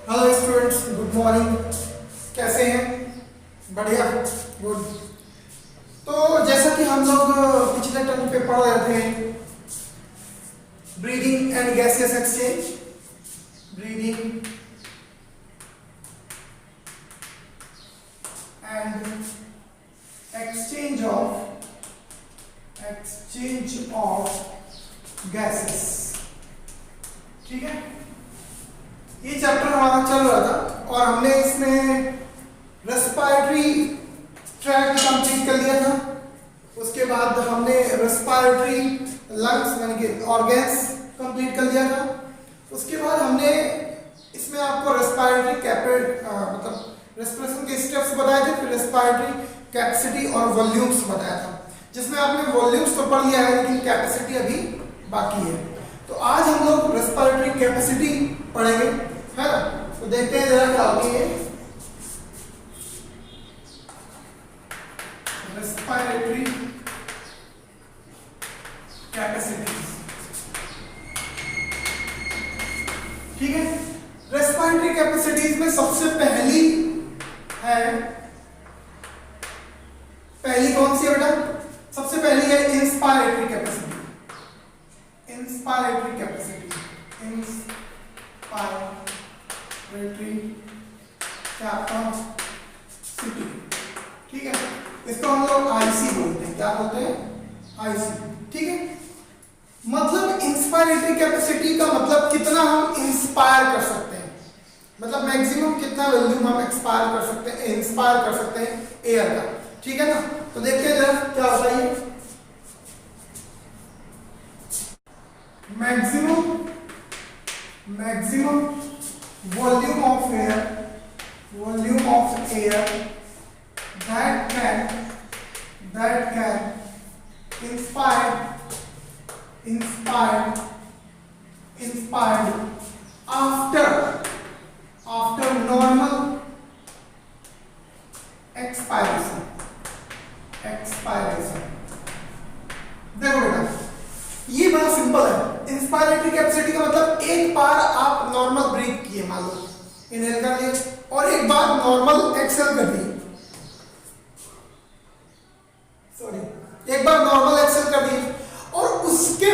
Hello students, good morning. कैसे हैं? बढ़िया, गुड। तो जैसा कि हम लोग पिछले टर्म पे पढ़ रहे थे, breathing and gaseous exchange, breathing and exchange of gases. ठीक है, ये चैप्टर हमारा चल रहा था और हमने इसमें रेस्पिरेटरी ट्रैक्ट कंप्लीट कर लिया था। उसके बाद हमने रेस्पिरेटरी लंग्स यानी कि ऑर्गन्स कंप्लीट कर लिया था। उसके बाद हमने इसमें आपको रेस्पिरेटरी मतलब रेस्पिरेशन के स्टेप्स बताए थे, फिर रेस्पिरेटरी कैपेसिटी और वॉल्यूम्स बताया था, जिसमें आपने वॉल्यूम्स तो पढ़ लिया है लेकिन कैपेसिटी अभी बाकी है। तो आज हम लोग रेस्पिरेटरी कैपेसिटी पढ़ेंगे, है ना। तो देखते हैं जरा क्या होगी ये रेस्पिरेटरी कैपेसिटी। ठीक है, रेस्पिरेटरी कैपेसिटीज में सबसे पहली कौन सी है बेटा? सबसे पहली है inspiratory capacity. Inspiratory capacity, inspiratory capacity. ठीक है, इसको हम लोग आईसी बोलते हैं। क्या बोलते हैं? आईसी। ठीक है, मतलब इंस्पायरेटरी कैपेसिटी का मतलब कितना हम इंस्पायर कर सकते हैं, मतलब मैक्सिमम कितना वॉल्यूम हम इंस्पायर कर सकते हैं एयर का। ठीक है ना। तो देखते हैं जरा क्या होता है ये maximum volume of air that can inspired after normal expiration। देखो बेटा, ये बड़ा सिंपल है। इंस्पायरेटरी कैपेसिटी का मतलब एक बार आप नॉर्मल ब्रीथ किए, मान लो इनहेल कर लिए, और एक बार नॉर्मल एक्सहेल कर दिए, एक बार नॉर्मल एक्सेल कर दिए, और उसके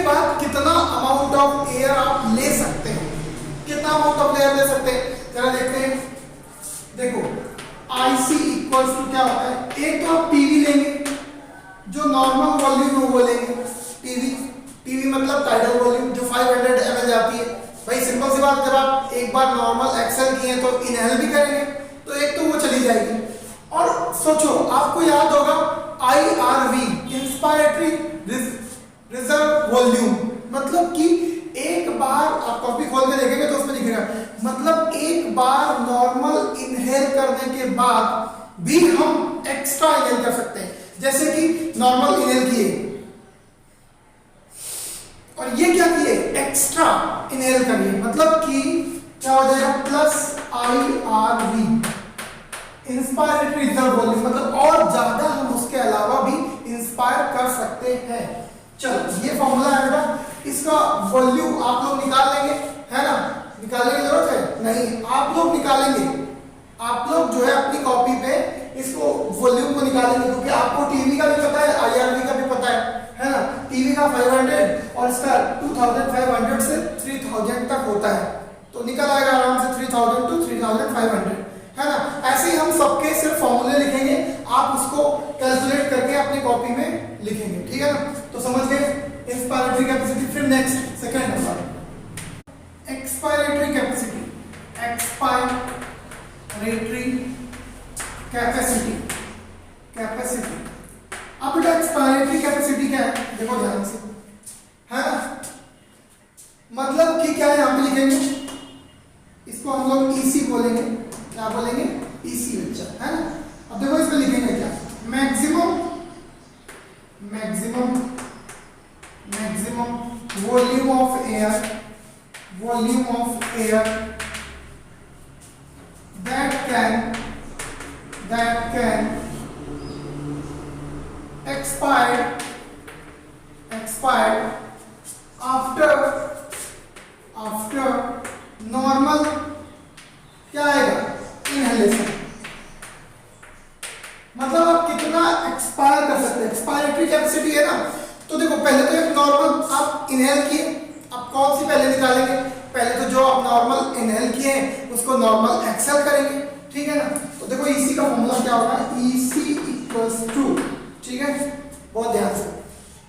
बाद कितना अमाउंट ऑफ एयर आप ले सकते हैं, कितना अमाउंट ऑफ एयर ले सकते हैं जरा देखते हैं। देखो IC इक्वल्स टू क्या होता है? एक तो आप PV लेंगे, जो नॉर्मल वॉल्यूम है वो लेंगे, PV मतलब टाइडल वॉल्यूम, जो 500 ml आती है। भाई सिंपल सी बात, जब आप एक बार नॉर्मल एक्सेल किए तो इनहेल भी करेंगे, तो एक तो वो चली जाएगी। और सोचो, आपको याद होगा IRV, इंस्पायरेटरी रिजर्व वॉल्यूम, मतलब कि एक बार आप कॉपी खोल के देखेंगे तो उसमें लिखेगा, मतलब एक बार नॉर्मल इनहेल करने के बाद भी हम एक्स्ट्रा इनहेल कर सकते हैं। जैसे कि नॉर्मल इनहेल किए और ये क्या किए, एक्स्ट्रा इनहेल करिए, मतलब कि क्या हो जाएगा, plus IRV inspiratory reserve volume, मतलब और ज्यादा हम उसके अलावा भी इंस्पायर कर सकते हैं। चलो ये फॉर्मूला है बेटा, इसका वॉल्यूम आप लोग निकाल लेंगे, है ना। निकालने की जरूरत है नहीं, आप लोग निकालेंगे। आप लोग जो है अपनी कॉपी पे इसको वॉल्यूम को निकालेंगे, क्योंकि आपको टीवी का भी पता है, IRV का भी पता है ना। टीवी का 500 और इसका 2500 से 3000 तक होता है, तो निकल आएगा आराम से 3000 टू 3500, है ना। ऐसे ही हम सबके सिर्फ फॉर्मूले लिखेंगे, आप उसको कैलकुलेट करके अपनी कॉपी में लिखेंगे। ठीक है ना। तो समझ गए इंस्पायरेटरी कैपेसिटी। फिर next second number, expiratory capacity. अब बेटा एक्सपायरेटरी कैपेसिटी क्या है, देखो ध्यान से, है ना। मतलब कि क्या यहां पे लिखेंगे, इसको हम लोग EC बोलेंगे। क्या बोलेंगे? EC बच्चा, है ना। अब देखो इसमें लिखेंगे क्या, maximum volume of air that can expired after क्या आएगा, इनहेलेशन। मतलब आप कितना एक्सपायर कर सकते हैं, एक्सपायरेटरी कैपेसिटी है ना। तो देखो पहले तो एक नॉर्मल आप इनहेल किए, आप कौन सी पहले निकालेंगे, पहले तो जो आप नॉर्मल इनहेल किए हैं उसको नॉर्मल एक्सेल करेंगे, ठीक है ना। तो देखो इसी का फॉर्मूला क्या होगा, EC इक्वल्स टू, ठीक है, बहुत ध्यान से,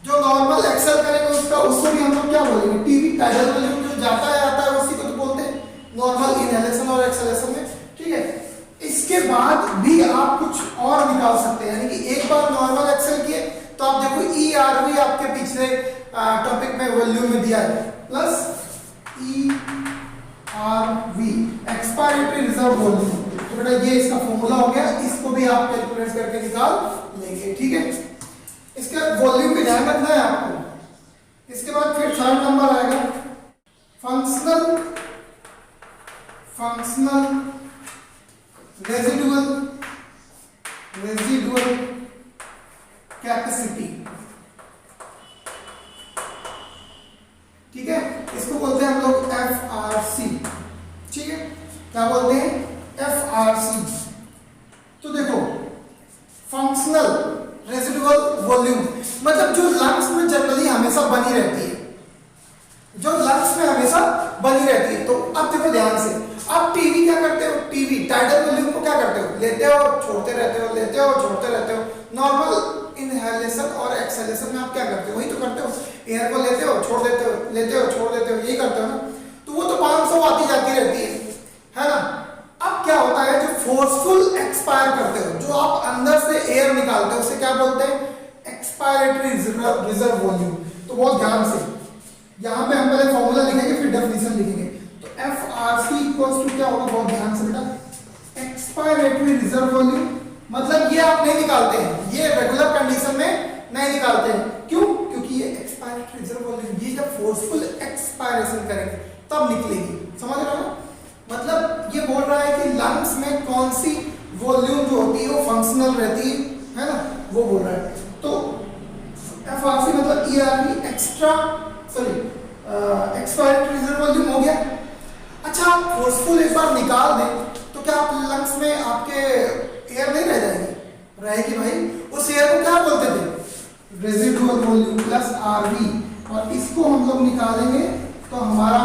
जो नॉर्मल एक्सेल करेंगे उसको भी हम लोग क्या बोलेंगे, टीवी टाइडल वॉल्यूम जो जाता है आता है उसी को तो बोलते हैं नॉर्मल इनहेलेशन और एक्सेलेशन में, ठीक है। इसके बाद भी आप कुछ और निकाल सकते हैं, यानी कि एक बार नॉर्मल एक्सेल किए तो आप देखो ERV आपके पिछले टॉपिक में वॉल्यूम में दिया है, plus ERV expiratory reserve volume. तो बेटा ये इसका फॉर्मूला हो गया, इसको भी आप कैलकुलेट करके निकाल लेंगे, ठीक है। इसका वॉल्यूम भी ध्यान रखना है आपको। इसके बाद फिर थर्ड नंबर आएगा फंक्शनल रेजिडुअल कैपेसिटी, ठीक है, इसको बोलते हैं हम लोग FRC, ठीक है, क्या बोलते हैं, FRC। तो देखो फंक्शनल रेजिडुअल वॉल्यूम मतलब जो लंग्स में जनरली हमेशा बनी रहती है, जो लंग्स में हमेशा बनी रहती है। तो अब देखो ध्यान से, आप टीवी क्या करते हो, टीवी टाइडल वॉल्यूम को क्या करते हो, लेते हो छोड़ते रहते हो, लेते हो छोड़ते रहते हो। नॉर्मल इनहेलेशन और एक्सहेलेशन में आप क्या करते हो, वही तो करते हो, एयर को लेते हो छोड़ देते हो, लेते हो छोड़ देते हो, यही करते हो ना। तो वो तो 500 आती जाती रहती है ना। अब क्या होता है, जो फोर्सफुल एक्सपायर करते हो, जो आप अंदर से एयर निकालते हो, उसे क्या बोलते हैं, एक्सपायरेटरी रिजर्व वॉल्यूम। तो बहुत ध्यान से यहां पे हम पहले फॉर्मूला लिखेंगे फिर डेफिनेशन लिखेंगे। तो FRC इक्वल्स टू क्या होगा, बहुत ध्यान से बेटा, एक्सपायरेटरी रिजर्व वॉल्यूम। मतलब ये आप नहीं निकालते हैं, ये रेगुलर कंडीशन में नहीं निकालते हैं, क्यों, क्योंकि ये एक्सपायरेटरी रिजर्व वॉल्यूम ये जब फोर्सफुल एक्सपायरेशन करेंगे तब निकलेगी, समझ रहे हो। मतलब ये बोल रहा है कि लंग्स में कौन सी वॉल्यूम जो होती है वो फंक्शनल रहती है ना, वो बोल रहा है। तो FRC मतलब ERV एक्सपायरेटरी रिजर्व वॉल्यूम हो गया। अच्छा फोर्सफुल एक बार निकाल दें तो क्या आप लंग्स में आपके एयर नहीं रह जाएगी, रहेगी भाई। उस एयर को क्या बोलते थे, रेजिडुअल वॉल्यूम प्लस RV, और इसको हम लोग निकालेंगे तो हमारा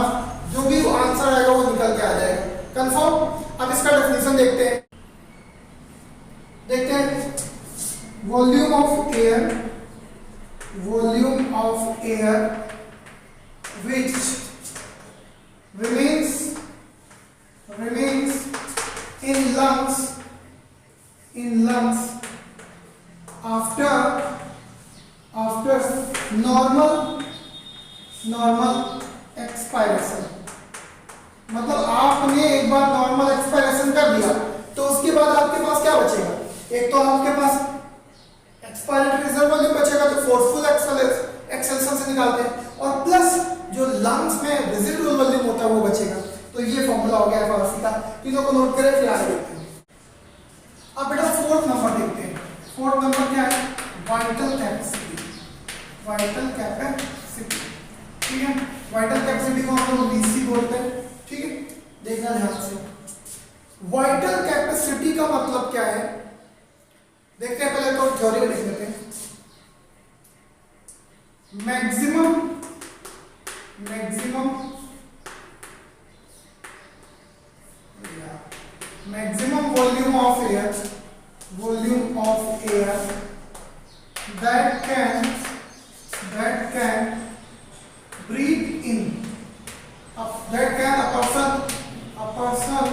जो भी आंसर आएगा वो निकल के आ जाएगा, कंफर्म। अब इसका डेफिनेशन देखते हैं, volume of air which remains in lungs after normal expiration। मतलब आपने एक बार नॉर्मल एक्सपायरेशन कर दिया तो उसके बाद आपके पास क्या बचेगा, एक तो आपके पास एक्सपायरेटरी रिजर्व वॉल्यूम बचेगा जो फोर्सफुल एक्सेलेशन से निकालते हैं, और प्लस जो लंग्स में रेजिडुअल वॉल्यूम होता है वो बचेगा। तो ये फॉर्मूला हो गया FRC का, तीनों को नोट करें फिर आगे देखते हैं। अब बेटा फोर्थ नंबर देखते हैं। फोर्थ नंबर क्या है, वाइटल कैपेसिटी, ठीक है। वाइटल कैपेसिटी को हम लोग VC बोलते हैं, ठीक है, देखना ध्यान से। वाइटल कैपेसिटी का मतलब क्या है देखते हैं, पहले तो थ्योरी को देख लेते हैं। Maximum volume of air that can breathe in, that can a person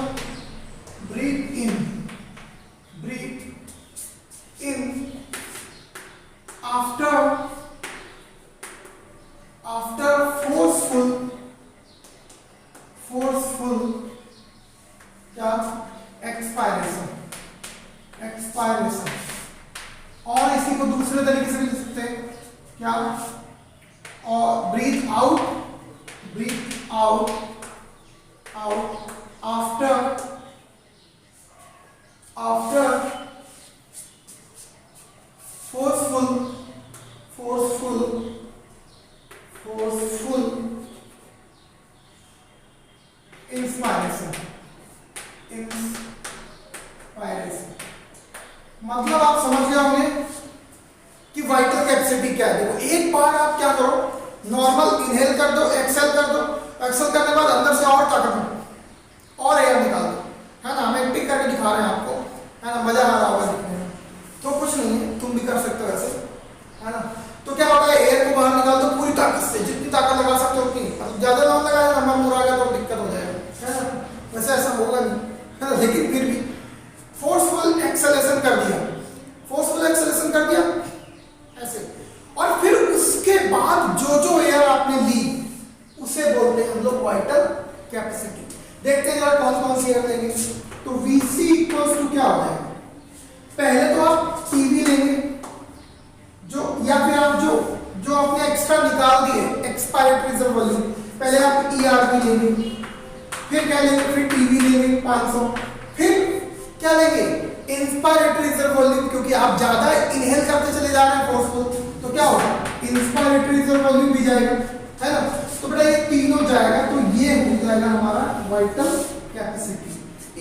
breathe in after forceful क्या एक्सपायरेशन। और इसी को दूसरे तरीके से भी लिख सकते हैं क्या, और breathe out after forceful inspiration। Capacity क्या है? देखो एक बार आप क्या करो, नॉर्मल इनहेल कर दो, एक्सेल कर दो, एक्सेल करने के बाद अंदर से और ताकत दो और एयर निकाल दो, है ना। हम एक टिक करके दिखा रहे हैं आपको, है ना, मजा आ रहा होगा दिखने में। तो कुछ नहीं है, तुम भी कर सकते हो ऐसे, है ना। तो क्या होता है, एयर को बाहर निकाल दो पूरी ताकत से, जितनी ताकत लगा सकते हो उतनी। मतलब ज्यादा ना लगाया, नंबर मुरा गया तो दिक्कत हो जाएगा, है ना। वैसे ऐसा होगा नहीं, है ना, लेकिन फिर भी फोर्सफुल एक्सेलेरेशन कर दिया, फोर्सफुल एक्सेलेरेशन कर दिया ऐसे। और फिर उसके बाद जो जो एयर आपने ली उसे बोलते हैं हम लोग वाइटल कैपेसिटी। देखते हैं जरा कौन कौन सी एयर लेंगे। तो VC इक्वल्स टू क्या हो जाएगा, पहले तो आप टीवी लेंगे जो, या फिर आप जो आपने एक्स्ट्रा निकाल दिए एक्सपायरेटरी रिजर्व वॉल्यूम, पहले आप ERV लेंगे, फिर क्या लेंगे, फिर टीवी लेंगे 500, फिर क्या लेंगे, इंस्पायरेटरी रिजर्व वॉल्यूम, क्योंकि आप ज्यादा इनहेल करते चले जा रहे हैं फोर्सफुल, तो क्या होगा, इंस्पायरेटरी रिजर्व वॉल्यूम भी जाएगा, है ना। तो बेटा ये तीनों जाएगा, तो ये हो जाएगा हमारा vital capacity,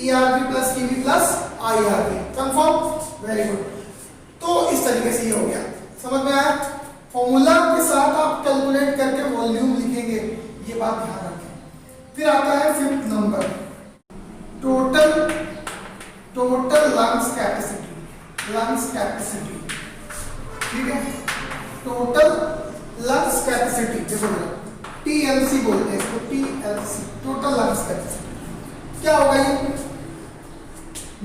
ERV plus TV plus IRV। Confirm, very good. तो इस तरीके से ये हो गया, समझ में आया। फॉर्मूला के साथ आप कैलकुलेट करके वॉल्यूम लिखेंगे, ये बात ध्यान रखें। फिर आता है 5th number, total lungs capacity, lungs capacity, ठीक है। टोटल लंग्स कैपेसिटी, देखो TLC बोलते हैं इसको, TLC, टोटल लंग्स कैपेसिटी। क्या होगा ये,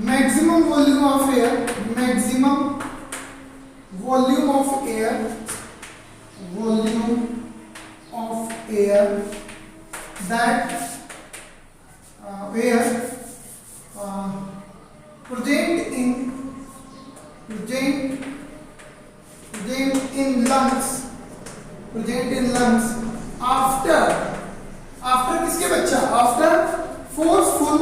maximum volume of air, maximum volume of air, volume of air that air present in lungs after किसके बच्चा, after forceful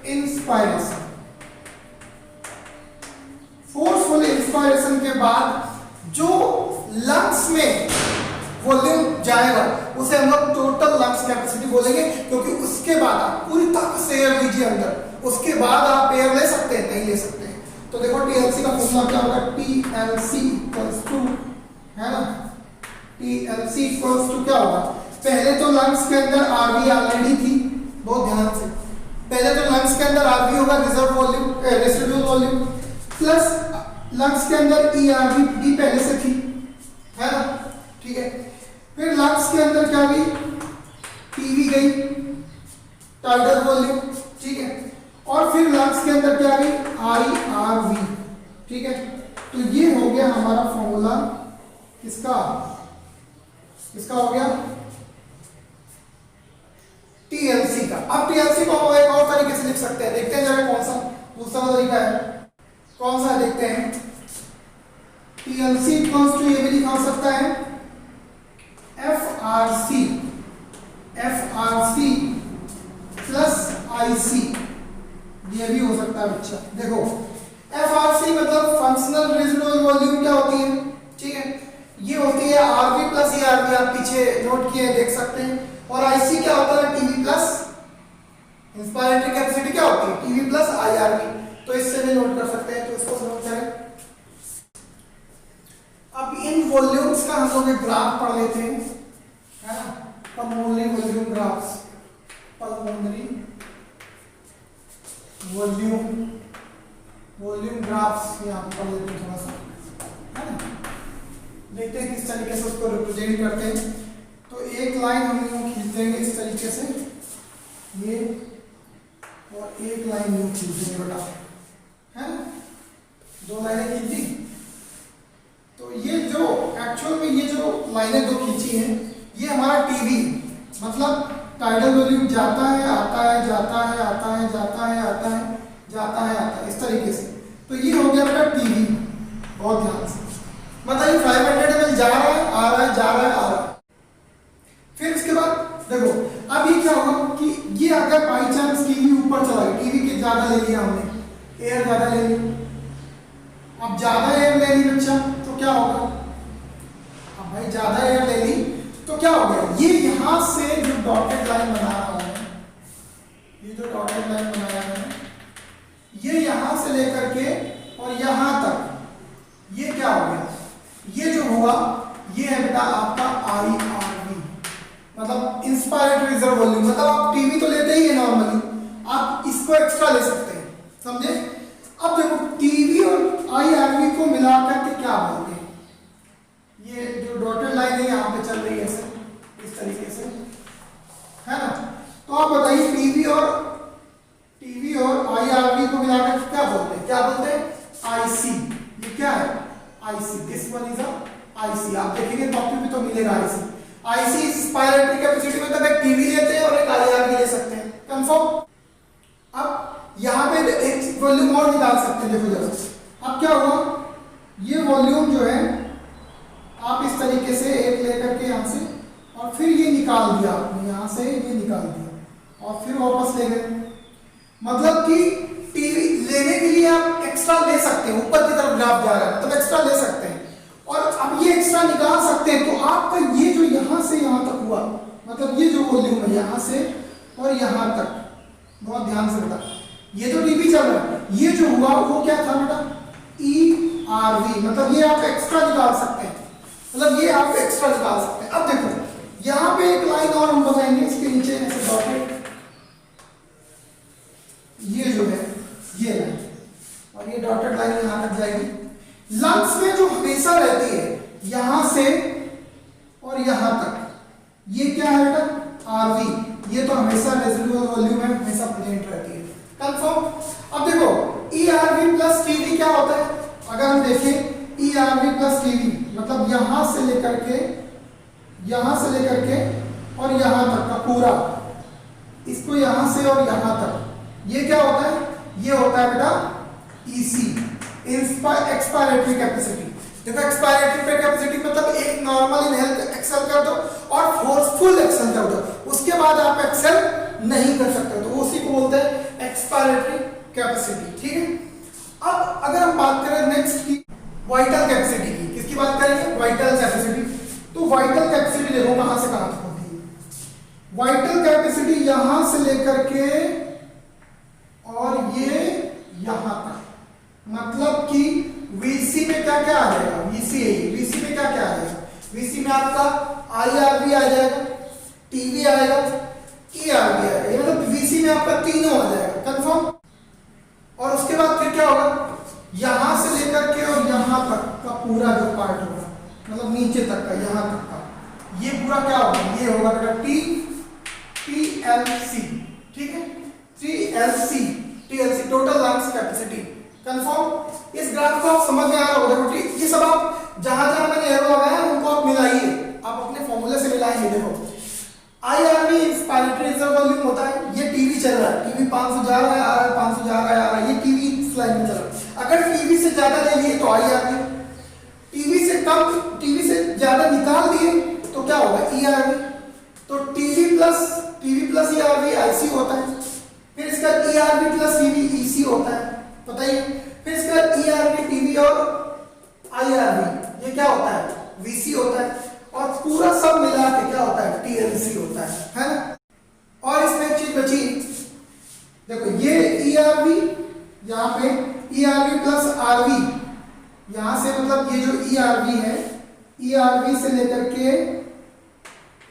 inspiration, forceful inspiration के बाद जो लंग्स में वॉल्यूम जाएगा उसे हम लोग टोटल लंग्स कैपेसिटी बोलेंगे, क्योंकि उसके बाद आप पूरी ताकत से एयर लीजिए अंदर, उसके बाद आप एयर ले सकते हैं, नहीं ले सकते हैं। तो देखो TLC का फॉर्मूला क्या होगा, TLC इक्वल्स टू, है ना, TLC इक्वल्स टू क्या होगा, पहले तो लंग्स के अंदर RV ऑलरेडी थी, बहुत ध्यान से, पहले तो लंग्स के अंदर RV होगा, reserve volume, residual volume, plus lungs के अंदर ERV भी पहले से थी, है ना, ठीक है। फिर लंग्स के अंदर क्या गई, टीवी गई, टाइडल वॉल्यूम, ठीक है। और फिर लंग्स के अंदर क्या गई, IRV, ठीक है। तो ये हो गया हमारा फॉर्मूला किसका, किसका हो गया, TLC का। अब TLC को हम एक और तरीके से लिख सकते हैं, देखते हैं जरा कौन सा दूसरा तरीका है, कौन सा देखते हैं। TLC इक्वल्स टू ये भी लिखा हो सकता है FRC प्लस IC, ये भी हो सकता है बच्चा। देखो FRC मतलब फंक्शनल रेजिडुअल वॉल्यूम क्या होती है, ठीक है, ये होती है RV प्लस ERV, आप पीछे नोट किए देख सकते हैं। और IC क्या होता है, TV प्लस इंस्पायरेटरी कैपेसिटी क्या होती है, TV प्लस IRV। तो इससे भी नोट कर सकते हैं, तो इसको नोट करें। अब इन वॉल्यूम्स का हम लोग एक ग्राफ पढ़ लेते हैं, है ना, pulmonary volume graphs, pulmonary volume graphs यहाँ पर पढ़ लेते हैं थोड़ा सा, है ना। देखते हैं किस तरीके से उसको रिप्रेजेंट करते हैं। तो एक लाइन हम लोग खींच देंगे इस तरीके से, ये, और एक लाइन यूं खींच देंगे बेटा, है ना, दो लाइनें खींची। तो ये जो एक्चुअल में ये जो लाइनें दो खींची हैं, ये हमारा टीवी, मतलब टाइडल वॉल्यूम जाता है, आता है, जाता है, आता है, जाता है, आता है, जाता है, आता है, इस तरीके से। तो ये हो गया मेरा टीवी, बहुत ध्यान से, मतलब ये 500 ml जा रहा है, आ रहा है, जा रहा है, आ रहा है। फिर इसके बाद देखो, अब ये क्या होगा कि ये अगर बाई चांस टीवी ऊपर चला गया, टीवी के ज्यादा ले लिया हमने, एयर ज्यादा ले ली, अब ज्यादा एयर ले ली बच्चा, तो क्या होगा, अब भाई ज्यादा एयर ले ली तो क्या हो गया, ये यहां से जो डॉटेड लाइन बना रहा हूं, ये जो डॉटेड लाइन बनाया है, ये यहां से लेकर के और यहां तक ये क्या हो गया, ये जो हुआ ये है बेटा आपका IRV, मतलब इंस्पायरेटरी रिजर्व वॉल्यूम। मतलब आप टीवी तो लेते ही है नॉर्मली, आप इसको एक्स्ट्रा ले सकते हैं, समझे। अब देखो टीवी और IRV को मिलाकर के क्या बोलते हैं, ये जो डॉटेड लाइन है यहाँ पे चल रही है ऐसे इस तरीके से, है ना। तो आप बताइए टीवी और IRV को मिलाकर क्या बोलते हैं, क्या बोलते हैं, IC। ये क्या है, IC, this one is a IC। आप देखेंगे कॉपी में तो मिलेगा IC इंस्पायरेटरी कैपेसिटी, मतलब एक टीवी लेते हैं और एक IRV ले सकते हैं, कंफर्म। अब यहाँ पे एक वॉल्यूम और निकाल सकते हैं, देखो जरा अब क्या हुआ, ये वॉल्यूम जो है आप इस तरीके से एक लेकर के यहाँ से और फिर ये निकाल दिया आपने, यहाँ से ये निकाल दिया और फिर वापस ले गए। मतलब कि टीवी लेने के लिए आप एक्स्ट्रा ले सकते हैं, ऊपर की तरफ ग्राफ जा रहा है मतलब एक्स्ट्रा ले सकते हैं और अब ये एक्स्ट्रा निकाल सकते हैं। तो आपका ये जो यहाँ से यहाँ तक हुआ, मतलब ये जो वॉल्यूम है यहाँ से और यहाँ तक, बहुत ध्यान से बेटा, ये तो टीवी चल रहा है, ये जो हुआ वो क्या था बेटा, ERV। मतलब ये आप एक्स्ट्रा निकाल सकते हैं, मतलब ये आप एक्स्ट्रा निकाल सकते हैं। अब देखो यहाँ पे एक लाइन और हम बताएंगे, इसके नीचे ऐसे डॉटेड, ये जो है ये लाइन और ये डॉटेड लाइन यहाँ तक जाएगी। लंग्स में जो हमेशा रहती है यहां से और यहां तक, ये क्या है बेटा, RV, ये तो हमेशा रेजिडुअल वॉल्यूम है, हमेशा प्रेजेंट रहती है, कंफर्म। अब देखो ERV प्लस TV क्या होता है, अगर हम देखें ERV प्लस TV मतलब यहां से लेकर के और यहां तक का पूरा, इसको यहां से और यहां तक, ये क्या होता है, ये होता है बेटा EC, एक्सपायरेटरी कैपेसिटी। देखो एक्सपायरेटरी कैपेसिटी मतलब एक नॉर्मल इनहेल एक्सेल कर दो और फोर्सफुल एक्सेल कर दो, उसके बाद आप एक्सेल नहीं कर सकते, तो उसी को बोलते हैं एक्सपायरेटरी कैपेसिटी, ठीक है। अब अगर हम बात करें नेक्स्ट की वाइटल कैपेसिटी की, किसकी बात करेंगे, वाइटल कैपेसिटी। तो वाइटल कैपेसिटी देखो कहां से कहां तक होती है, वाइटल कैपेसिटी यहां से लेकर के और ये यहां तक, मतलब कि VC में क्या क्या आ जाएगा, VC में क्या क्या आ जाएगा, VC में आपका IRV आ जाएगा, TV आएगा, ERV आएगा, ये मतलब VC में आपका तीनों आ जाएगा, कंफर्म। और उसके बाद फिर क्या होगा, यहां से लेकर के और यहां तक का पूरा जो पार्ट होगा, मतलब नीचे तक का, यहां तक का, ये पूरा क्या होगा, ये होगा बेटा TLC, ठीक है, TLC total lungs capacity, confirm. इस ग्राफ को आप समझ में आ रहा होगा, देखो ये सब आप जहां जहां मैंने एरो लगाया है उनको आप मिलाइए, आप अपने फॉर्मूले से मिलाएंगे। देखो IRV इंस्पायरेटरी रिजर्व वॉल्यूम होता है, ये टीवी चल रहा है, टीवी 500 जा रहा है, आ रहा है, 500 जा रहा है, आ रहा है, ये टीवी स्लाइड में चल रहा है। अगर टीवी से ज्यादा ले लिए तो IRV, टीवी से कम, टीवी से ज्यादा निकाल दिए तो क्या होगा, ERV। तो टीवी प्लस ERV IC होता है, फिर इसका ERV प्लस TV EC होता है, बताइए। फिर इसका ERV TV और IRV ये क्या होता है, VC होता है, और पूरा सब मिला के क्या होता है, TLC होता है ना। और इसमें एक चीज बची, देखो ये ERV, यहाँ पे ERV प्लस RV, यहां से मतलब ये जो ERV है, ERV से लेकर के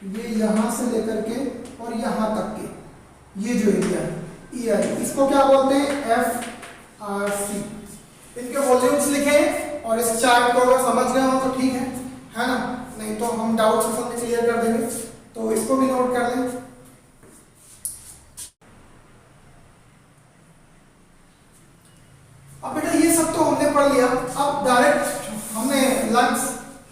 ये यहां से लेकर के और यहां तक के ये जो एरिया है ERV, इसको क्या बोलते हैं, FRC। इनके वॉल्यूम्स लिखे हैं और इस चार्ट को अगर समझ गए हो तो ठीक है ना, नहीं तो हम डाउट्स सब क्लियर कर देंगे, तो इसको भी नोट कर लें। अब बेटा ये सब तो हमने पढ़ लिया, अब डायरेक्ट हमने लंग्स,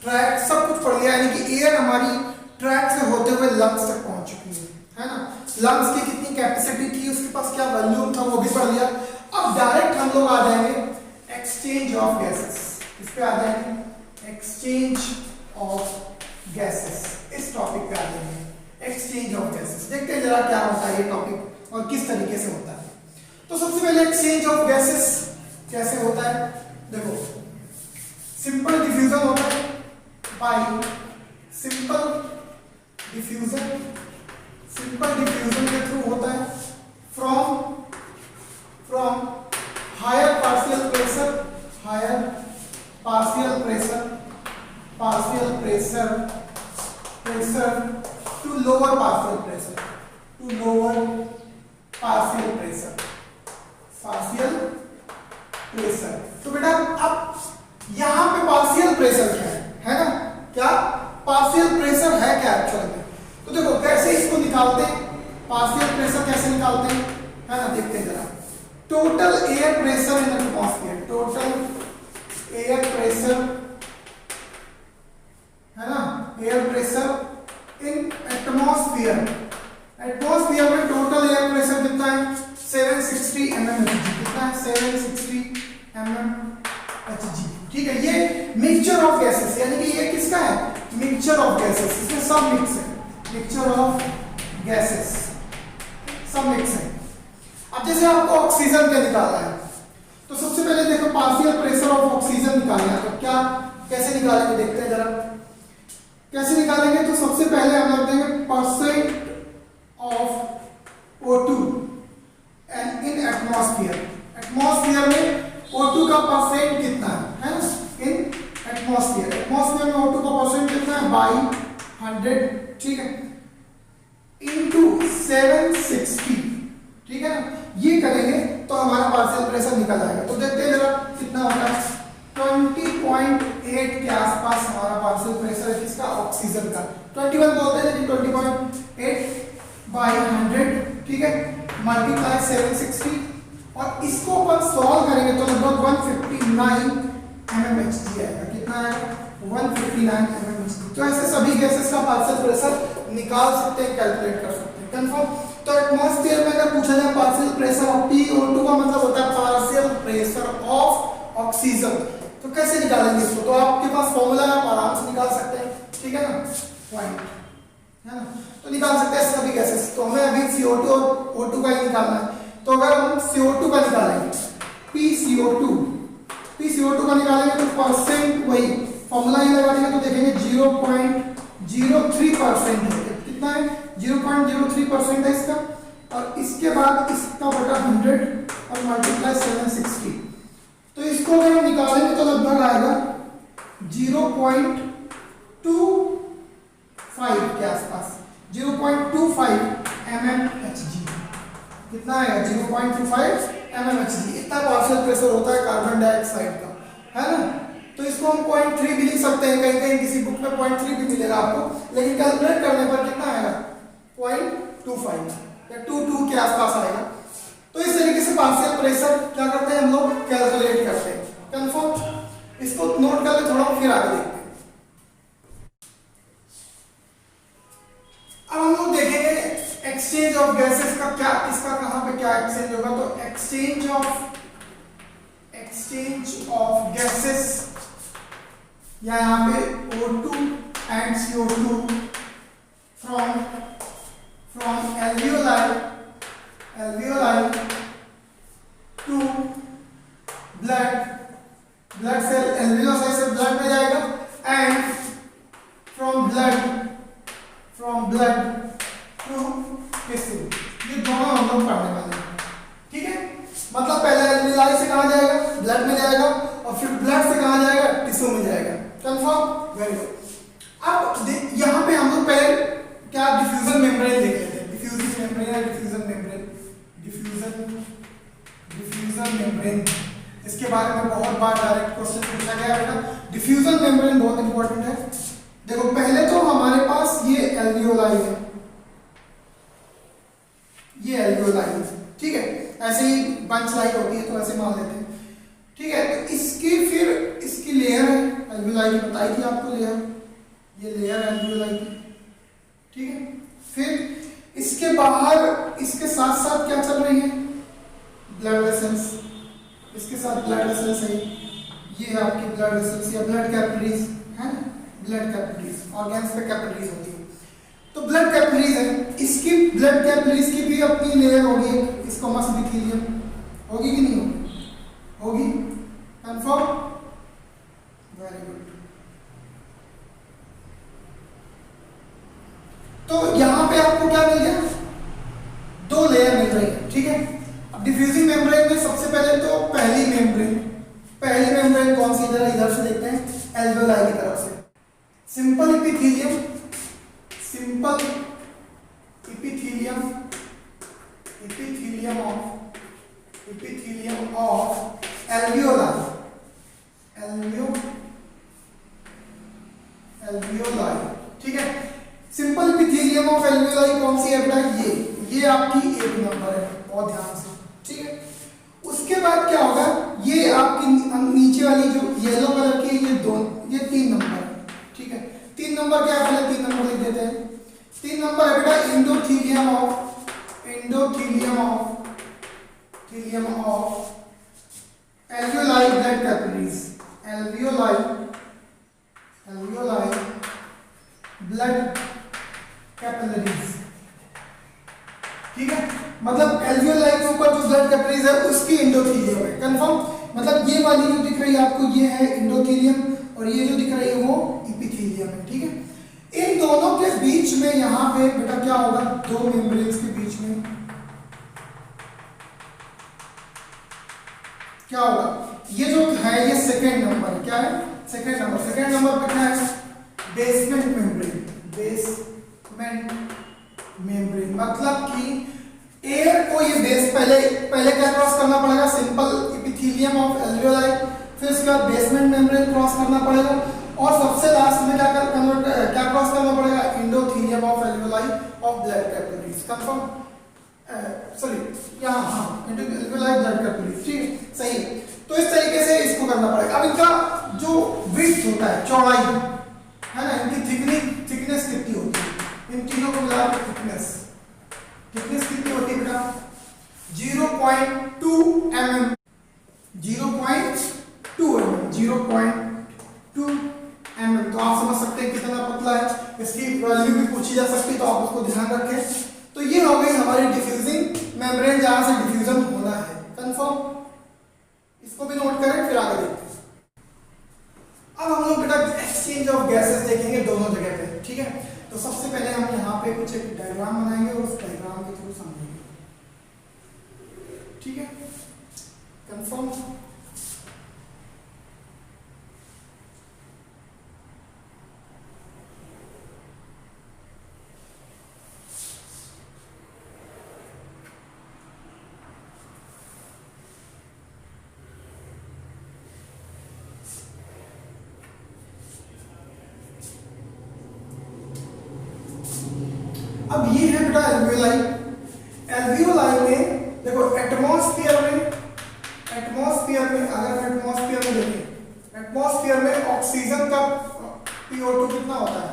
ट्रैक सब कुछ पढ़ लिया, यानी कि एयर हमारी ट्रैक से होते हुए लंग्स तक पहुंच चुकी है ना। लंग्स की कितनी कैपेसिटी थी, उसके पास क्या वॉल्यूम था, वो भी पढ़ लिया। अब डायरेक्ट हम लोग आ जाएंगे एक्सचेंज ऑफ गैसेस, इस पे आ जाएंगे, एक्सचेंज ऑफ गैसेस, इस टॉपिक पे आ जाएंगे, एक्सचेंज ऑफ गैसेस। देखते हैं जरा क्या होता है ये टॉपिक और किस तरीके से होता है। तो सबसे पहले एक्सचेंज ऑफ गैसेस कैसे होता है, देखो सिंपल डिफ्यूजन होता है बाय सिंपल डिफ्यूजन के थ्रू होता है from higher partial partial pressure कैसे निकालते हैं, है ना, देखते हैं जरा। Total air pressure in atmosphere, total air pressure, है ना, air pressure in atmosphere, atmosphere में टोटल एयर प्रेशर कितना है 760 mmHg, कितना है 760 mmHg, ठीक है। ये मिक्सचर ऑफ गैसेस, यानी कि ये किसका है, मिक्सचर ऑफ गैसेस, इसमें सब मिक्स है, मिक्सचर ऑफ गैसेस सब मिक्स है। अब जैसे आपको ऑक्सीजन का निकालना है, तो सबसे पहले देखो पार्शियल प्रेशर ऑफ ऑक्सीजन निकालना है, तो क्या कैसे निकालेंगे देखते हैं जरा, कैसे निकालेंगे। तो सबसे पहले हम रख देंगे percent of O2 and in atmosphere, atmosphere में O2 का परसेंट कितना है ना, इन एटमॉस्फेयर, एटमॉस्फेयर में O2 का परसेंट कितना है बाई 100, ठीक है, इनटू 760, ठीक है ना। ये करेंगे तो हमारा पार्शियल प्रेशर निकल आएगा। तो देखते हैं जरा कितना होगा, 20.8 के आसपास हमारा पार्शियल प्रेशर है किसका, ऑक्सीजन का। 21 बोलते हैं लेकिन 20.8 बाई 100, ठीक है, मल्टीप्लाई 760, और इसको अपन सॉल्व करेंगे तो लगभग 159 mmHg आएगा, कितना आएगा 159 mmHg। तो ऐसे सभी गैसेस का पार्शियल प्रेशर निकाल सकते हैं, कैलकुलेट कर सकते हैं, कंफर्म। तो एटमॉस्फेयर में अगर पूछा जाए पार्शियल प्रेशर ऑफ PO2 का मतलब होता है पार्शियल प्रेशर ऑफ ऑक्सीजन, तो कैसे निकालेंगे इसको, तो आपके पास फॉर्मूला है, आप आराम से निकाल सकते हैं, ठीक है ना, पॉइंट, है ना, तो निकाल सकते हैं सभी गैसेस। तो हमें अभी CO2 और O2 का ही निकालना है। तो अगर हम CO2 का निकालेंगे, PCO2 का निकालेंगे तो परसेंट वही फॉर्मूला ही लगा देंगे, तो देखेंगे 0.03% है, कितना है 0.03% है इसका, और इसके बाद इसका बटा 100 और मल्टीप्लाई 760, तो इसको अगर हम निकालेंगे तो लगभग आएगा 0.25 के आसपास, 0.25 mmHg, कितना आएगा 0.25 mmHg, इतना पार्शियल प्रेशर होता है कार्बन डाइऑक्साइड का, है ना। तो इसको हम 0.3 भी लिख सकते हैं, कहीं कहीं किसी बुक में 0.3 भी मिलेगा आपको, लेकिन कैलकुलेट करने पर कितना आएगा 0.25 या 22 के आसपास आएगा। तो इस तरीके से पार्शियल प्रेशर क्या करते हैं हम लोग, कैलकुलेट करते हैं, कंफर्म। इसको नोट कर ले थोड़ा, फिर आगे देखते हैं। अब हम लोग देखेंगे एक्सचेंज ऑफ गैसेस का क्या, इसका कहां पे क्या एक्सचेंज होगा, तो एक्सचेंज ऑफ गैसेस, या यहाँ पे O2 and CO2 from alveoli to blood से, alveoli से ब्लड में जाएगा, and from blood to tissue, ये दोनों हम लोग पढ़ने वाले हैं, ठीक है। मतलब पहले alveoli से कहाँ जाएगा, ब्लड में जाएगा, और फिर ब्लड से कहाँ जाएगा, टिश्यू में जाएगा, कंफर्म, वेरी गुड। अब यहाँ पे हम लोग पहले क्या डिफ्यूजन मेम्ब्रेन देख लेते हैं, डिफ्यूजन मेम्ब्रेन, इसके बारे में बहुत बार डायरेक्ट क्वेश्चन पूछा गया है बेटा। डिफ्यूजन मेम्ब्रेन बहुत इंपॉर्टेंट है। देखो पहले तो हमारे पास ये एल्वियोलाई है, ये एल्वियोलाई है, ठीक है, ऐसे ही बंच लाइक होती है तो ऐसे मान लेते हैं, ठीक है। तो इसकी फिर इसकी लेयर है एल्वियोलाई की, बताई थी आपको लेयर, ये लेयर है एल्वियोलाई की, ठीक है। फिर इसके बाहर इसके साथ साथ क्या चल रही है, ब्लड वेसल्स, इसके साथ ब्लड वेसल्स है, ये है आपकी ब्लड वेसल्स या ब्लड कैपिलरीज, है ना, ब्लड कैपिलरीज, ऑर्गन्स पे कैपिलरीज होती है, तो ब्लड कैपिलरीज है, इसकी ब्लड कैपिलरीज की भी अपनी लेयर होगी, इसको मस एपिथेलियम होगी कि नहीं होगी, कंफर्म, वेरी गुड। तो यहां पे आपको क्या मिल गया, दो लेयर मिल रही है, ठीक है। अब डिफ्यूजिंग मेम्ब्रेन में सबसे पहले तो पहली मेम्ब्रेन कौन सी, जरा इधर से देखते हैं, एल्वियोलाई की तरफ से, सिंपल एपिथेलियम ऑफ एल्वियोलाई, ठीक है। सिंपल एपिथेलियम ऑफ एल्वियोलाई कौन सी है बेटा, ये ये आपकी एक नंबर है, बहुत ध्यान से, ठीक है। उसके बाद क्या होगा, ये आपकी नीचे वाली जो येलो कलर की ये 3 नंबर है, ठीक है। 3 नंबर क्या है, पहले 3 नंबर लिख देते हैं। 3 नंबर है बेटा endothelium of alveoli blood capillaries, alveoli blood capillaries, ठीक है। मतलब एल्वियोलाई के ऊपर जो ब्लड कैपिलरीज है उसकी एंडोथेलियम है, कंफर्म। मतलब ये वाली जो दिख रही है आपको ये है एंडोथेलियम और ये जो दिख रही है वो एपिथेलियम है, ठीक है। इन दोनों के बीच में यहाँ पे बेटा क्या होगा, 2 मेम्ब्रेन्स के बीच में क्या होगा, ये जो है ये सेकेंड नंबर है, क्या है, सेकेंड नंबर पे क्या है, बेसमेंट मेम्ब्रेन। मतलब कि एयर को ये बेस पहले क्या क्रॉस करना पड़ेगा, सिंपल एपिथेलियम ऑफ एल्वियोलाई, फिर उसके बाद बेसमेंट मेम्ब्रेन क्रॉस करना पड़ेगा और सबसे लास्ट में क्या क्रॉस करना पड़ेगा, endothelium of alveoli of blood capillaries, confirm. Sorry यहाँ हाँ एल्वियोलाई ब्लड कैपिलरीज, ठीक है, सही है। तो इस तरीके से इसको करना पड़ेगा। अब इनका जो विड्थ होता है, चौड़ाई है ना, इनकी थिकनेस कितनी होती है, इन तीनों को मिला के थिकनेस कितनी होती है बेटा, 0.2 mm, 0.2 mm। तो आप समझ सकते हैं कितना पतला है, इसकी वैल्यू भी पूछी जा सकती है, तो आप उसको ध्यान रखें। तो ये हो गई हमारी डिफ्यूजिंग मेम्ब्रेन, जहां से डिफ्यूजन होना है, कंफर्म। इसको भी नोट करें, फिर आगे देखते हैं। अब हम लोग बेटा एक्सचेंज ऑफ गैसेस देखेंगे दोनों जगह पे, ठीक है। तो सबसे पहले हम यहाँ पे कुछ एक डायग्राम बनाएंगे और उस डायग्राम के थ्रू समझेंगे, ठीक है, कंफर्म। अब ये है बेटा एल्वियोलाई में देखो एटमॉस्फेयर में अगर एटमॉस्फेयर में देखें, एटमॉस्फेयर में ऑक्सीजन का PO2 कितना होता है,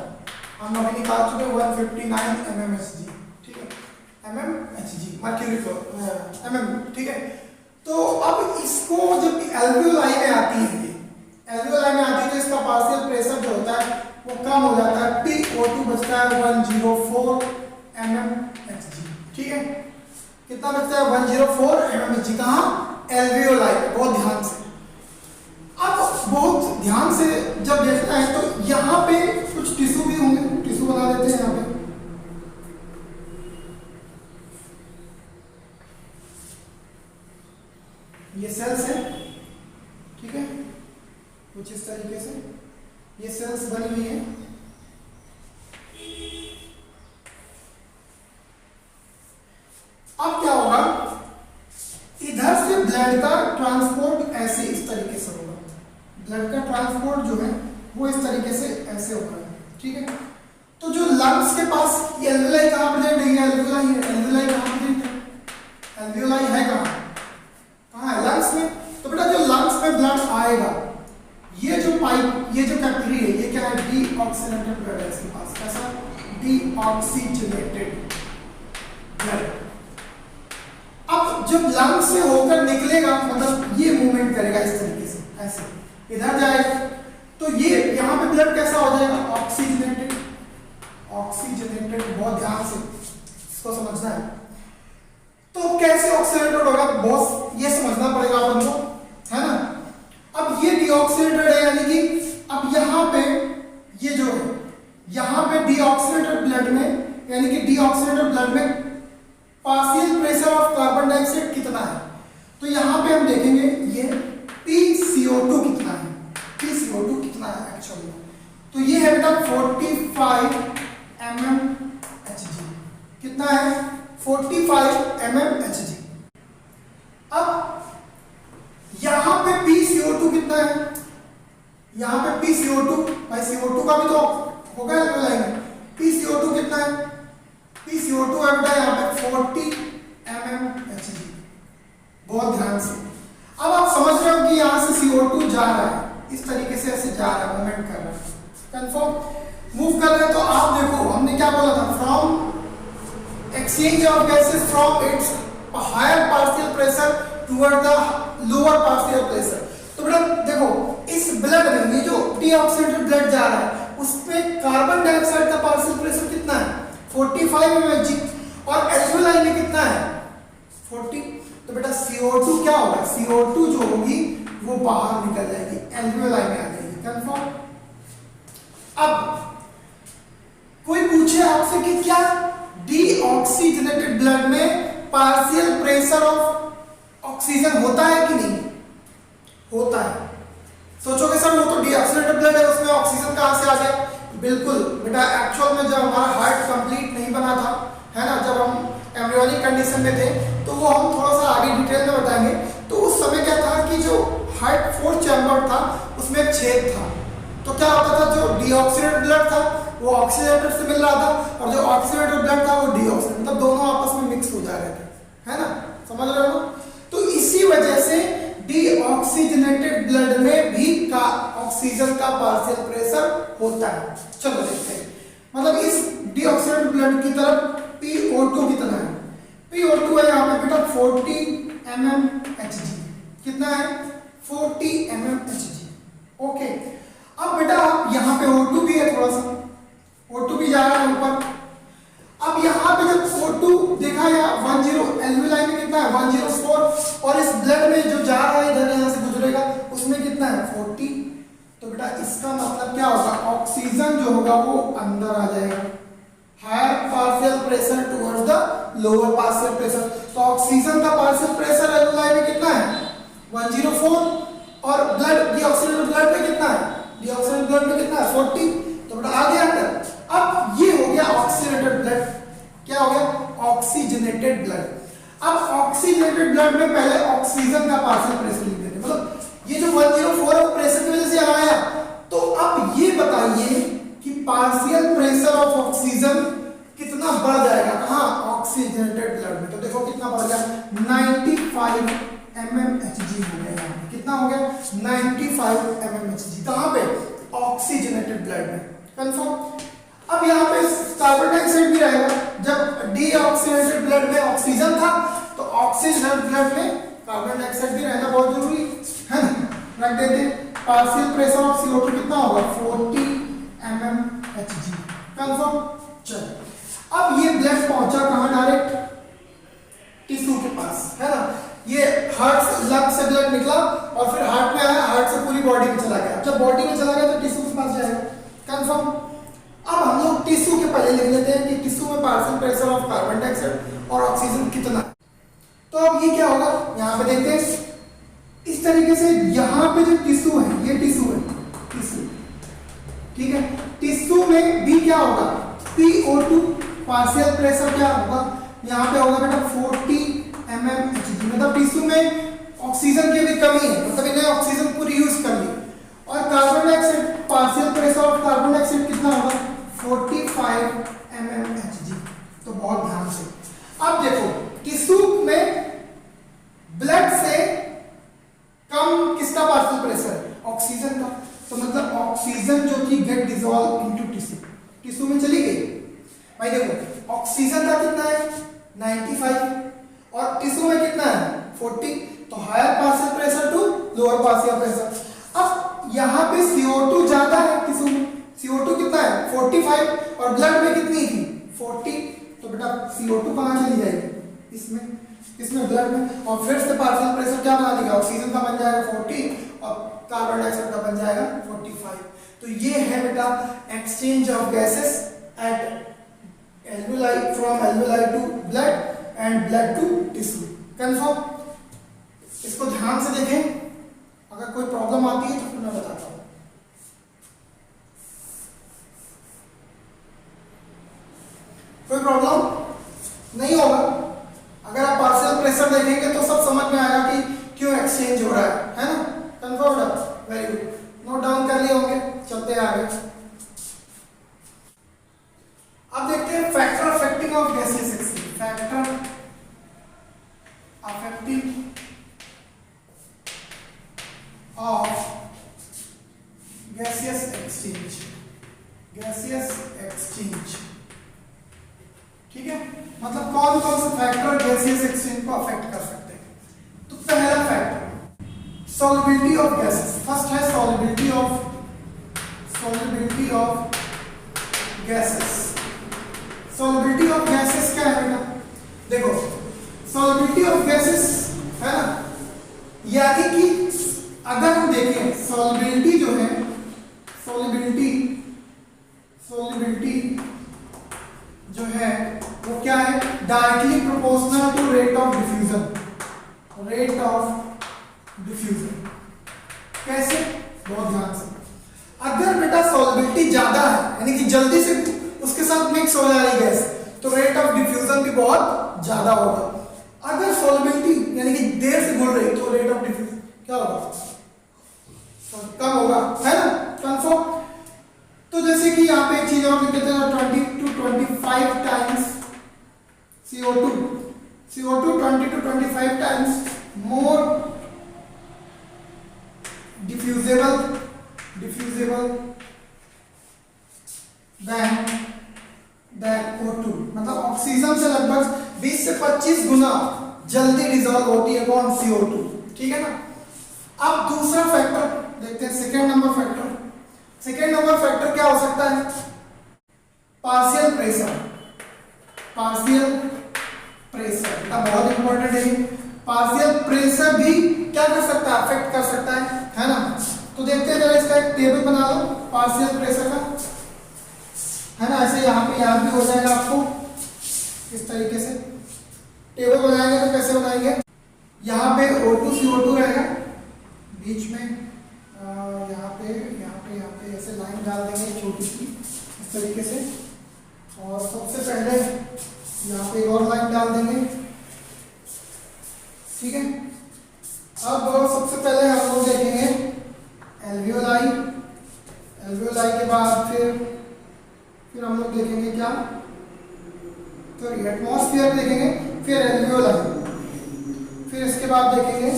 हम अभी निकाल चुके 159 mmHg, ठीक है, mmHg मर्क्यूरी mm, ठीक है। तो अब इसको जब एल्वियोलाई में आती है तो इसका पार्शियल प्रेशर जो होता है वो कम हो जाता है, PO2 बचता है 104 mmHg, ठीक है। कितना बचता है, 104 mmHg, कहाँ, एल्वियोलाई, बहुत ध्यान से। अब बहुत ध्यान से जब देखना है तो यहाँ पे कुछ टिश्यू भी होंगे, टिश्यू बना देते हैं यहाँ पे, ये सेल्स है, ठीक है, कुछ इस तरीके से ये सेल्स बनी हुई है। अब क्या होगा, इधर से ब्लड का ट्रांसपोर्ट ऐसे इस तरीके से होगा, ब्लड का ट्रांसपोर्ट जो है वो इस तरीके से ऐसे होगा, ठीक है। तो जो लंग्स के पास एल्वियोलाई कहाँ प्रेजेंट है, एल्वियोलाई कहाँ प्रेजेंट है, एल्वियोलाई है कहाँ है, लंग्स में। तो बेटा जो लंग्स में ब्लड आएगा, ये जो पाइप, ये जो कैपिलरी है, ये क्या है, डीऑक्सीजनेटेड ब्लड है इसके पास, कैसा, डीऑक्सीजनेटेड ब्लड। अब जब लंग से होकर निकलेगा, मतलब ये मूवमेंट करेगा इस तरीके से, ऐसे इधर जाएगा, तो ये यहाँ पे ब्लड कैसा हो जाएगा, ऑक्सीजनेटेड, बहुत ध्यान से इसको समझना है। तो कैसे ऑक्सीजनेटेड होगा बॉस, ये समझना पड़ेगा अपन को, है ना। अब ये डीऑक्सीनेटेड है, यानी कि अब यहाँ पे ये जो है, यहाँ पे डीऑक्सीनेटेड ब्लड में, यानी कि डीऑक्सीनेटेड ब्लड में partial pressure of carbon dioxide कितना है। तो यहाँ पे हम देखेंगे ये PCO2 कितना है, PCO2 कितना है एक्चुअली, तो ये है बेटा 45 mmHg, कितना है, 45 mmHg। अब यहाँ पे PCO2 कितना है, यहाँ पे PCO2, भाई CO2 का भी तो होगा एल्वियोलाई में, PCO2 कितना है, PCO2 है बेटा यहाँ पे 40 exchange of gases from its higher partial pressure toward the lower partial pressure। तो बेटा देखो इस ब्लड में ये जो डीऑक्सीडेटेड ब्लड जा रहा है उसमें कार्बन डाइऑक्साइड का पार्शियल प्रेशर कितना है 45 mmHg और एल्वियोलाई में कितना है 40। तो बेटा CO2 क्या होगा CO2 जो होगी वो बाहर निकल जाएगी एल्वियोलाई में आ जाएगी। कंफर्म। अब कोई पूछे आपसे कि क्या डीऑक्सीजनेटेड ब्लड में पार्शियल प्रेशर ऑफ ऑक्सीजन होता है कि नहीं होता है। सोचोगे सर वो तो डीऑक्सीडेटेड ब्लड है उसमें ऑक्सीजन कहां से आ गया। बिल्कुल बेटा एक्चुअल में जब हमारा हार्ट कंप्लीट नहीं बना था है ना जब हम एम्ब्रियोनिक कंडीशन में थे तो वो हम थोड़ा सा आगे डिटेल में बताएंगे। तो उस समय क्या था कि जो हार्ट फोर्थ चैम्बर था उसमें एक छेद था। तो क्या होता था जो डीऑक्सीडेटेड ब्लड था वो ऑक्सीडेटेड से मिल रहा था और जो ऑक्सीडेटेड ब्लड था वो डीऑक्सीडेटेड मतलब दोनों आपस में मिक्स हो जा रहे थे है ना समझ रहे हो। तो इसी वजह से डीऑक्सीजनेटेड ब्लड में भी ऑक्सीजन का पार्शियल प्रेशर होता है। चलो देखते हैं मतलब इस डीऑक्सीडेटेड ब्लड की तरफ PO2 कितना है PO2 है यहाँ पे बेटा 40 mmHg कितना है 40 mmHg। ओके अब बेटा यहाँ पे O2 भी है थोड़ा सा O2 भी जा रहा है ऊपर। अब यहाँ पे जब O2 देखा या 10 एल्वियोलाई में कितना है 104 और इस ब्लड में जो जा रहा है इधर यहाँ से गुजरेगा उसमें कितना है 40। तो बेटा इसका मतलब क्या होगा ऑक्सीजन जो होगा वो अंदर आ जाएगा higher partial pressure towards the lower partial pressure. तो ऑक्सीजन का पार्शियल प्रेशर एल्वियोलाई में कितना है 104 और ब्लड डीऑक्सीडेटेड ब्लड में कितना है डीऑक्सीडेटेड ब्लड में कितना है 40। तो बेटा आ गया अंदर। अब ये हो गया ऑक्सीडेटेड ब्लड क्या हो गया ऑक्सीजनेटेड ब्लड। अब ऑक्सीजनेटेड ब्लड में पहले ऑक्सीजन का पार्शियल प्रेशर लिख देते मतलब ये जो 104 है प्रेशर की वजह से आया। तो अब ये बताइए कि पार्शियल प्रेशर ऑफ ऑक्सीजन कितना बढ़ जाएगा कहां ऑक्सीजनेटेड ब्लड में। तो देखो कितना बढ़ गया 95 mmHg हो गया कितना हो गया 95 mmHg कहां पे ऑक्सीजनेटेड ब्लड में। कंफर्म। अब यहाँ पे कार्बन डाइऑक्साइड भी रहेगा जब डीऑक्सीडेटेड ब्लड में ऑक्सीजन था तो ऑक्सीजनेटेड ब्लड में कार्बन डाइऑक्साइड भी रहना बहुत जरूरी है ना रख देते। पार्शियल प्रेशर ऑफ CO2 कितना होगा 40 mmHg। कंफर्म। चलो अब ये ब्लड पहुंचा कहां डायरेक्ट टिश्यू के पास है ना। ये हार्ट से लंग से ब्लड निकला और फिर हार्ट में आया हार्ट से पूरी बॉडी में चला गया। जब बॉडी में चला गया तो टिश्यू के पास जाएगा। कंफर्म। अब हम लोग टिश्यू के पहले लिख लेते हैं कि टिश्यू में partial pressure of carbon dioxide और ऑक्सीजन कितना। तो अब ये क्या होगा यहाँ पे देखते हैं इस तरीके से यहाँ पे जो टिश्यू है ये टिश्यू है टिश्यू ठीक है। टिश्यू में भी क्या होगा PO2 पार्शियल प्रेशर क्या होगा यहाँ पे होगा बेटा 40 mmHg मतलब टिश्यू में ऑक्सीजन की भी कमी है मतलब इन्हें ऑक्सीजन पूरी यूज कर ली। और carbon dioxide partial pressure of carbon dioxide कितना होगा 45 mmHg। तो बहुत ध्यान से अब देखो टिश्यू में ब्लड से कम किसका पार्शियल प्रेशर ऑक्सीजन का। तो मतलब ऑक्सीजन जो कि get dissolve into tissue tissue में चली गई। भाई देखो ऑक्सीजन का कितना है 95 और टिश्यू में कितना है 40। तो higher partial pressure to lower partial pressure. अब यहाँ पे CO2 ज्यादा है टिश्यू में CO2 कितना है 45 और ब्लड में कितनी थी 40। तो बेटा CO2 कहाँ चली जाएगी इसमें ब्लड में और फिर से पार्शियल प्रेशर क्या बना देगा ऑक्सीजन का बन जाएगा 40 और कार्बन डाइऑक्साइड का बन जाएगा 45। तो ये है बेटा exchange of gases at alveoli from alveoli to blood and blood to tissue. Confirm. इसको ध्यान से देखें अगर कोई प्रॉब्लम आती है तो फिर मैं बताता हूं। कोई प्रॉब्लम नहीं होगा अगर आप पार्शियल प्रेशर देखेंगे तो सब समझ में आएगा कि क्यों एक्सचेंज हो रहा है ना। Confirm. Very good note down कर लिए होंगे चलते हैं आगे। अब देखते हैं factor affecting of gaseous exchange factor affecting of gaseous exchange ठीक है। मतलब कौन गैसियस एक्सचेंज को अफेक्ट कर सकते हैं। तो पहला factor solubility of gases, first है solubility of gases. Solubility of gases क्या है बेटा? देखो सॉल्युबिलिटी ऑफ गैसेस है ना, यानी कि अगर हम देखें सॉल्युबिलिटी जो है, सॉल्युबिलिटी जो है वो क्या है? Directly proportional to rate of diffusion. कैसे? बहुत ध्यान से। अगर बेटा सॉल्युबिलिटी ज्यादा है यानी कि जल्दी से उसके साथ मिक्स हो जा रही गैस, तो रेट ऑफ डिफ्यूजन भी बहुत ज्यादा होगा। अगर सॉल्युबिलिटी यानी कि देर से घुल रही तो रेट ऑफ डिफ्यूजन क्या होगा? कम होगा, है ना? कंफर्म। तो जैसे कि यहाँ पे एक चीज और लिख देते हैं 20 to 25 times CO2 20 to 25 times more diffusible than O2, मतलब ऑक्सीजन से लगभग 20 से 25 गुना जल्दी डिसॉल्व होती है कौन? CO2, ठीक है ना? अब दूसरा फैक्टर देखते हैं, सेकेंड नंबर फैक्टर क्या हो सकता है? पार्शियल प्रेशर का बहुत इंपॉर्टेंट है। पार्शियल प्रेशर भी क्या कर सकता है? अफेक्ट कर सकता है ना? तो देखते हैं जरा, इसका एक टेबल बना लो पार्शियल प्रेशर का, है ना? ऐसे यहाँ पे याद भी हो जाएगा आपको। इस तरीके से टेबल बनाएंगे तो कैसे बनाएंगे? यहाँ पे O2 CO2 रहेगा, बीच में यहाँ पे ऐसे लाइन डाल देंगे छोटी सी इस तरीके से, और सबसे पहले यहाँ पे एक और लाइन डाल देंगे, ठीक है? अब सबसे पहले हम लोग देखेंगे एल्वियोलाई के बाद फिर हम लोग देखेंगे क्या? तो एटमॉस्फेयर देखेंगे, फिर एल्वियोलाई, फिर इसके बाद देखेंगे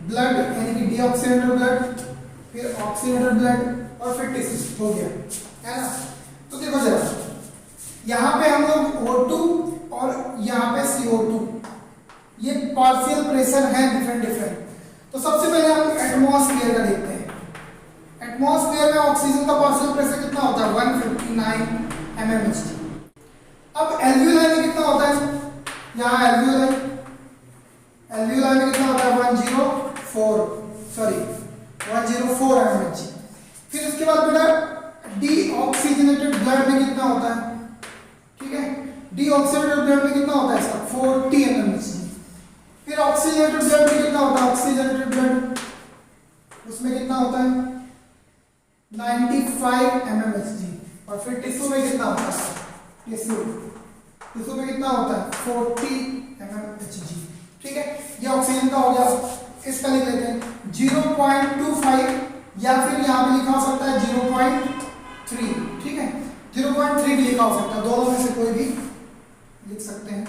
ब्लड यानी कि डीऑक्सीनेटेड ब्लड, फिर ऑक्सीनेटेड ब्लड, और फिर टिश्यू। हो गया, है ना? तो देखो जरा, यहाँ पे हम लोग O2 और यहाँ पे CO2, ये पार्शियल प्रेशर है डिफरेंट। तो सबसे पहले हम एटमॉस्फेयर का देखते हैं। एटमॉस्फेयर में ऑक्सीजन का पार्शियल प्रेशर कितना होता है? 159 mmHg। अब एल्वियोलाई में कितना होता है? यहाँ एल्वियोलाई में कितना होता है? 104 mmHg। फिर उसके बाद बेटा डीऑक्सीजनेटेड ब्लड में कितना होता है? ठीक है, डीऑक्सीजनेटेड ब्लड में कितना होता है इसका? 40 mmHg। फिर ऑक्सीजनेटेड ब्लड में कितना होता है? ऑक्सीजनेटेड ब्लड उसमें कितना होता है? 95 mmHg। और फिर टिश्यू में कितना होता है? टिश्यू में कितना होता है? 40 mmHg। ठीक है, ये ऑक्सीजन का हो गया। इसका लिख लेते हैं 0.25, या फिर यहाँ पे लिखा हो सकता है 0.3। ठीक है, 0.3 भी लिखा हो सकता है, दोनों में से कोई भी लिख सकते हैं,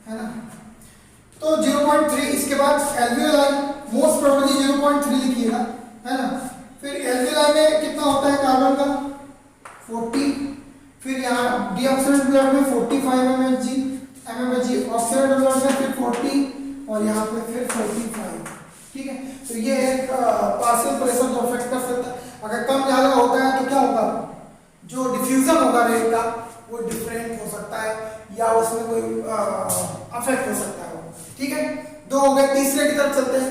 है ना? तो 0.3। इसके बाद एल्वियोलाई मोस्ट प्रोबेबली 0.3 लिखिएगा, है ना? फिर एल्वियोलाई में कितना होता है कार्बन का? 40। फिर यहाँ डीऑक्सीनेटेड ब्लड में 45 mmHg, ऑक्सीडेटेड ब्लड में फिर 40, और यहाँ पे फिर 45। ठीक है, तो ये एक पार्शियल प्रेशर को अफेक्ट कर सकता है। अगर कम ज्यादा होता है तो क्या होगा? जो डिफ्यूजन होगा रेट का वो डिफरेंट हो सकता है, या उसमें कोई अफेक्ट हो सकता है। ठीक है, दो हो गए। तीसरे की तरफ चलते हैं,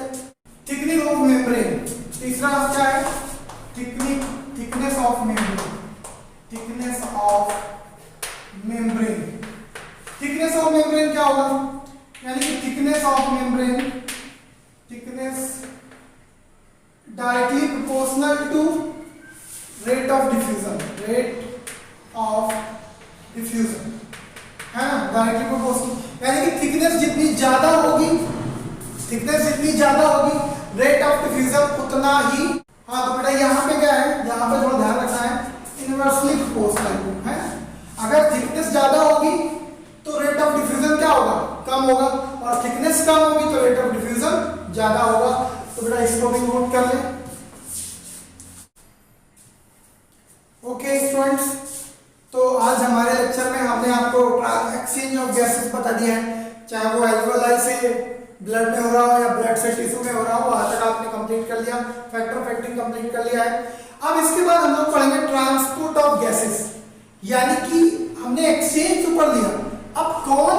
थिकनिंग ऑफ मेम्ब्रेन। तीसरा क्या है? Thickness of membrane. Thickness of membrane क्या होगा? यानी कि thickness of membrane, thickness directly proportional to rate of diffusion, है ना? डायरेक्टली प्रोपोर्शनल, यानी कि थिकनेस जितनी ज्यादा होगी, रेट ऑफ डिफ्यूजन उतना ही। हाँ, तो बेटा यहाँ पे क्या है? यहाँ पे थोड़ा ध्यान रखना है, इनवर्सली प्रोपोर्शनल है। अगर थिकनेस ज्यादा होगी तो रेट ऑफ डिफ्यूजन क्या होगा? कम होगा, और थिकनेस कम होगी तो रेट ऑफ डिफ्यूजन ज्यादा होगा। तो बेटा इसको भी नोट कर ले। ओके स्टूडेंट्स, तो आज हमारे लेक्चर में हमने आपको एक्सचेंज ऑफ गैसेस बता दिया है। चाहे वो एल्वेओलाई से ब्लड में हो रहा हो या ब्लड से टिश्यू में हो रहा हो, वहां तक आपने कंप्लीट कर लिया, फैक्टर ऑफ एक्टिंग कंप्लीट कर लिया है। अब इसके बाद हम लोग पढ़ेंगे ट्रांसपोर्ट ऑफ गैसेस, यानी कि हमने एक्सचेंज तो कर लिया, अब कौन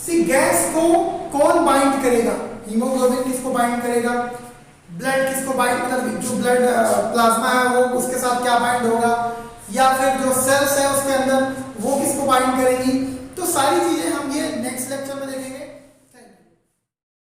सी गैस को कौन बाइंड करेगा, हीमोग्लोबिन किसको बाइंड करेगा, ब्लड किसको बाइंड, मतलब जो ब्लड प्लाज्मा है वो उसके साथ क्या बाइंड होगा, या फिर जो सेल्स है उसके अंदर वो किसको बाइंड करेगी। तो सारी चीजें हम ये नेक्स्ट लेक्चर में देखेंगे।